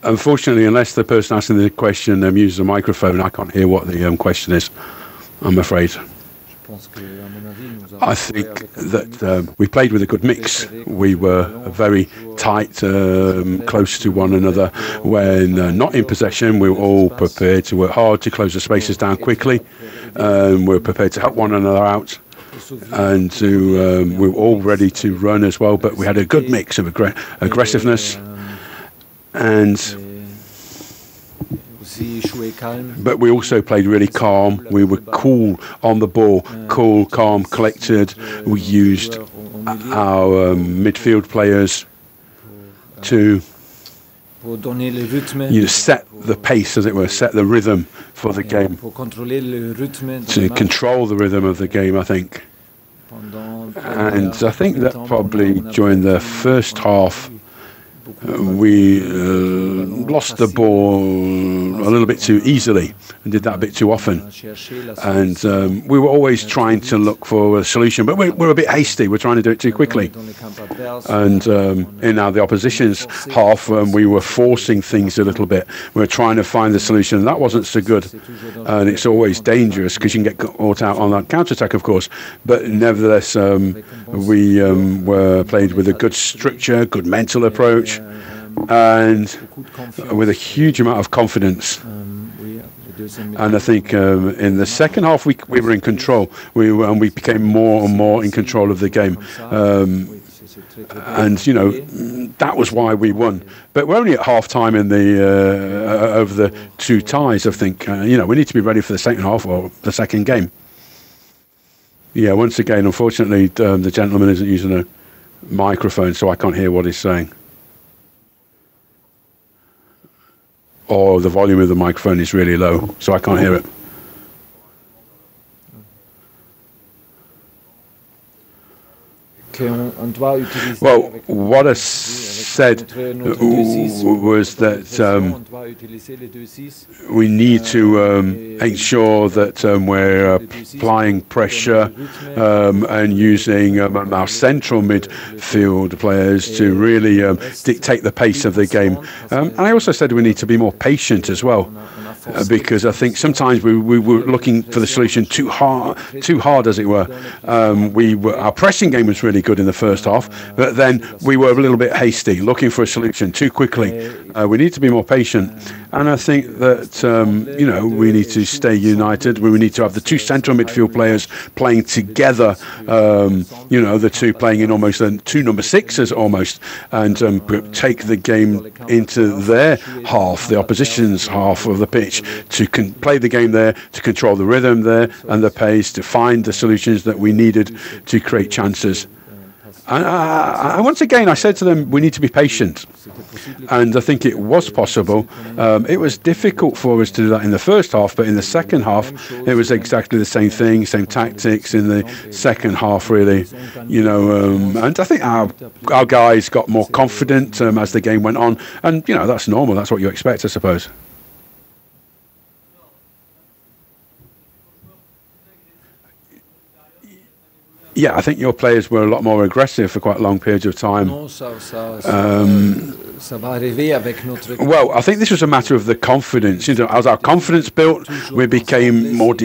Unfortunately, unless the person asking the question uses a microphone, I can't hear what the question is, I'm afraid. I think that we played with a good mix. We were very tight, close to one another. When not in possession, we were all prepared to work hard to close the spaces down quickly. We were prepared to help one another out. And we were all ready to run as well. But we had a good mix of aggressiveness. But we also played really calm. We were cool on the ball, cool, calm, collected. We used our midfield players to set the pace, as it were, set the rhythm for the game, to control the rhythm of the game, I think. And I think that probably during the first half, we lost the ball a little bit too easily and did that a bit too often. And we were always trying to look for a solution, but we're a bit hasty. We're trying to do it too quickly. And in the opposition's half, we were forcing things a little bit. We were trying to find the solution, and that wasn't so good. And it's always dangerous because you can get caught out on that counter-attack, of course. But nevertheless, we were played with a good structure, good mental approach, and with a huge amount of confidence. And I think in the second half we were in control. We became more and more in control of the game. And you know, that was why we won. But we're only at half time in the over the two ties. I think you know, we need to be ready for the second half or the second game. Yeah, once again, unfortunately, the gentleman isn't using a microphone, so I can't hear what he's saying. Or the volume of the microphone is really low, so I can't hear it. Well, what I said was that we need to ensure that we're applying pressure and using our central midfield players to really dictate the pace of the game. And I also said we need to be more patient as well. Because I think sometimes we were looking for the solution too hard, as it were. Our pressing game was really good in the first half, but then we were a little bit hasty, looking for a solution too quickly. We need to be more patient, and I think that you know, we need to stay united. We need to have the two central midfield players playing together. You know, the two playing in almost two number sixes almost, and take the game into their half, the opposition's half of the pitch, to play the game there, to control the rhythm there and the pace, to find the solutions that we needed to create chances. And once again, I said to them, we need to be patient. And I think it was possible. It was difficult for us to do that in the first half, but in the second half, it was exactly the same thing, same tactics in the second half, really. You know, and I think our guys got more confident as the game went on. And, you know, that's normal. That's what you expect, I suppose. Yeah, I think your players were a lot more aggressive for quite long periods of time. Well, I think this was a matter of the confidence. You know, as our confidence built, we became more.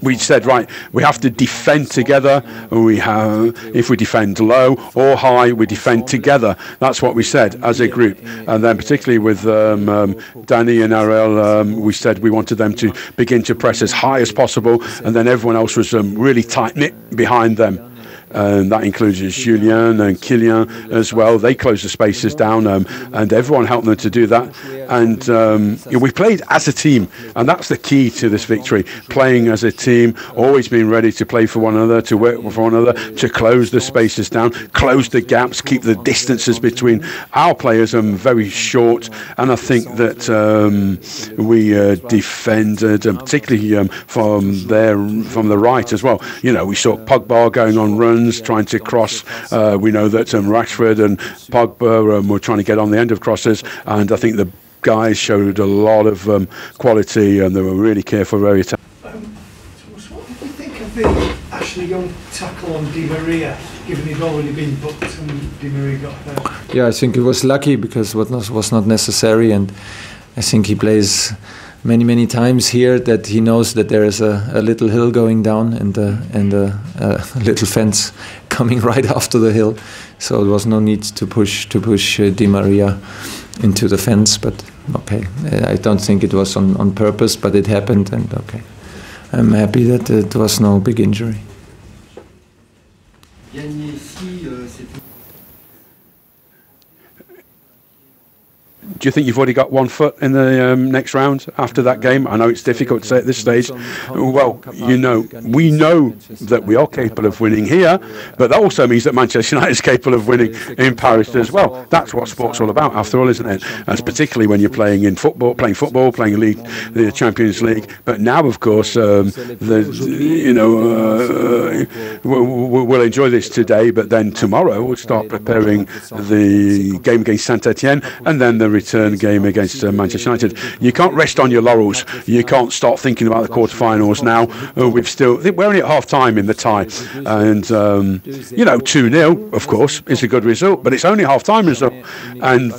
We said, right, we have to defend together. If we defend low or high, we defend together. That's what we said as a group. And then, particularly with Danny and Ariel, we said we wanted them to begin to press as high as possible, and then everyone else was really tight knit behind them. And that includes Julien and Kylian as well. They closed the spaces down, and everyone helped them to do that. And we played as a team, and that's the key to this victory. Playing as a team, always being ready to play for one another, to work for one another, to close the spaces down, close the gaps, keep the distances between our players very short. And I think that we defended, particularly from the right as well. You know, we saw Pogba going on runs, trying to cross. We know that Rashford and Pogba were trying to get on the end of crosses, and I think the guys showed a lot of quality, and they were really careful, very Thomas, what did you think of the Ashley Young tackle on Di Maria? given he'd already been booked and Di Maria got hurt? Yeah, I think he was lucky because what was not necessary, and I think he plays many times here that he knows that there is a little hill going down and a little fence coming right after the hill, so there was no need to push Di Maria into the fence. But okay, I don't think it was on purpose, but it happened, and okay, I'm happy that it was no big injury. Do you think you've already got one foot in the next round after that game? I know it's difficult to say at this stage. Well, you know, we know that we are capable of winning here, but that also means that Manchester United is capable of winning in Paris as well. That's what sport's all about, after all, isn't it? And particularly when you're playing playing league, the Champions League. But now, of course, we'll enjoy this today, but then tomorrow we'll start preparing the game against Saint-Etienne, and then the return game against Manchester United. You can't rest on your laurels. You can't start thinking about the quarterfinals now. We're only at half time in the tie, and 2-0, of course, is a good result, but it's only half time result, and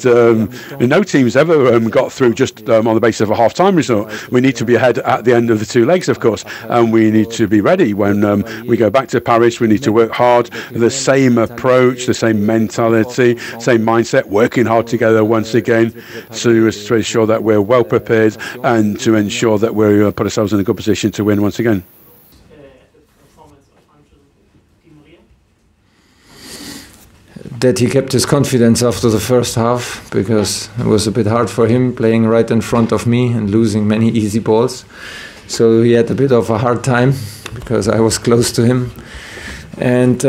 no team's ever got through just on the basis of a half time result. We need to be ahead at the end of the two legs, of course, and we need to be ready when we go back to Paris. We need to work hard, the same approach, the same mentality, same mindset, working hard together once again, to ensure that we're well prepared and to ensure that we put ourselves in a good position to win once again. That he kept his confidence after the first half, because it was a bit hard for him playing right in front of me and losing many easy balls. So he had a bit of a hard time because I was close to him. And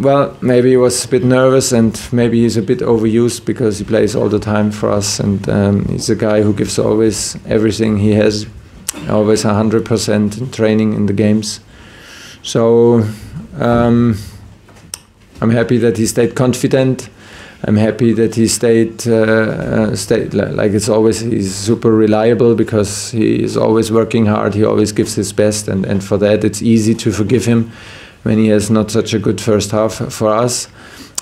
well, maybe he was a bit nervous, and maybe he's a bit overused because he plays all the time for us, and he's a guy who gives always everything he has, always 100% in training in the games. So I'm happy that he stayed confident. I'm happy that he stayed like it's always. He's super reliable because he is always working hard. He always gives his best, and for that it's easy to forgive him when he has not such a good first half for us.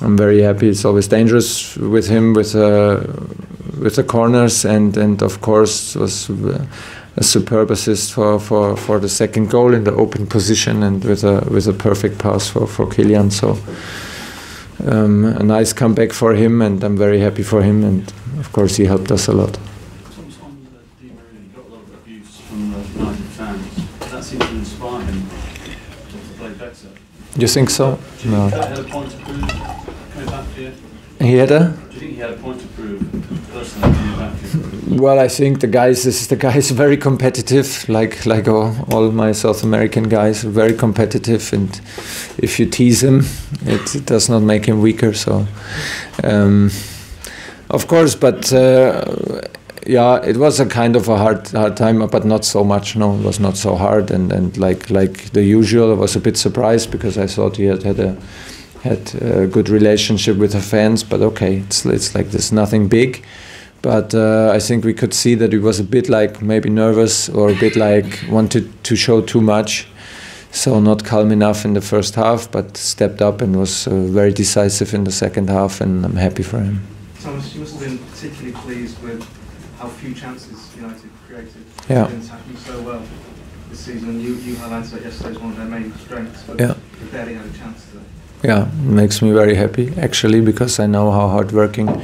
I'm very happy. It's always dangerous with him with the corners, and of course was a superb assist for the second goal in the open position, and with a perfect pass for Kylian. So a nice comeback for him, and I'm very happy for him, and of course he helped us a lot. Thomas, on Di Maria, you got a lot of abuse from the United fans. That seemed to inspire him to play better. You think so? Do you think that had a point to prove coming back here? He had a? Do you think he had a point to prove personally coming back here? Well, I think the guy is very competitive, like all my South American guys, very competitive, and if you tease him, it does not make him weaker. So, of course, but yeah, it was a kind of a hard time, but not so much. No, it was not so hard, and like the usual, I was a bit surprised because I thought he had a good relationship with the fans. But okay, it's like this, nothing big. But I think we could see that he was a bit like maybe nervous, or a bit like wanted to show too much. So not calm enough in the first half, but stepped up and was very decisive in the second half, and I'm happy for him. Thomas, you must have been particularly pleased with how few chances United created. Yeah. It's happened so well this season. You highlighted that yesterday as one of their main strengths, but yeah, they barely had a chance today. Yeah, it makes me very happy, actually, because I know how hardworking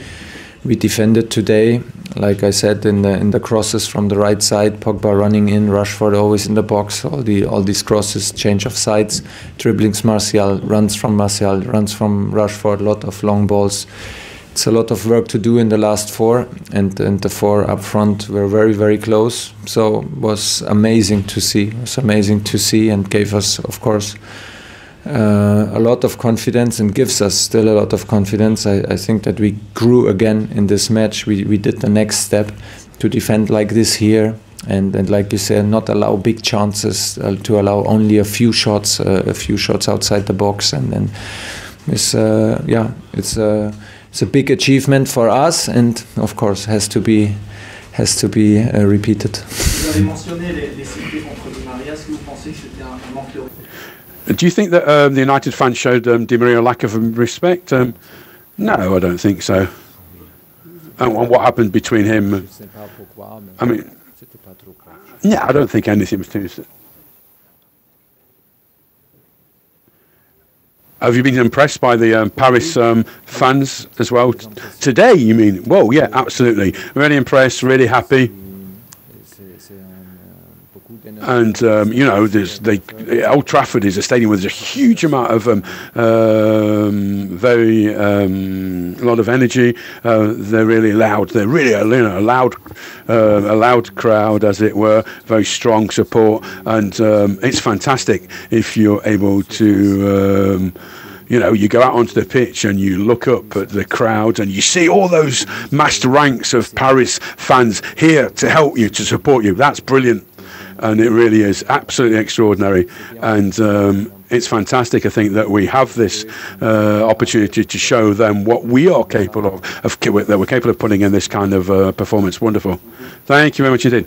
we defended today. Like I said, in the crosses from the right side, Pogba running in, Rashford always in the box, all these crosses, change of sides, dribblings, runs from Rashford, a lot of long balls. It's a lot of work to do in the last four, and the four up front were very, very close. So it was amazing to see. It was amazing to see, and gave us, of course, a lot of confidence, and gives us still a lot of confidence. I think that we grew again in this match. We did the next step to defend like this here, and like you said, not allow big chances, to allow only a few shots outside the box, and then it's it's a big achievement for us, and of course has to be repeated. Do you think that the United fans showed Di Maria a lack of respect? No, I don't think so. And what happened between him? I mean, yeah, I don't think anything was too. Have you been impressed by the Paris fans as well today? You mean? Well, yeah, absolutely. Really impressed, really happy. And you know, Old Trafford is a stadium with a huge amount of very a lot of energy. They're really loud. They're really a loud crowd, as it were. Very strong support, and it's fantastic if you're able to. You know, you go out onto the pitch and you look up at the crowd and you see all those massed ranks of Paris fans here to help you, to support you. That's brilliant. And it really is absolutely extraordinary. And it's fantastic, I think, that we have this opportunity to show them what we are capable of that we're capable of putting in this kind of performance. Wonderful. Thank you very much indeed.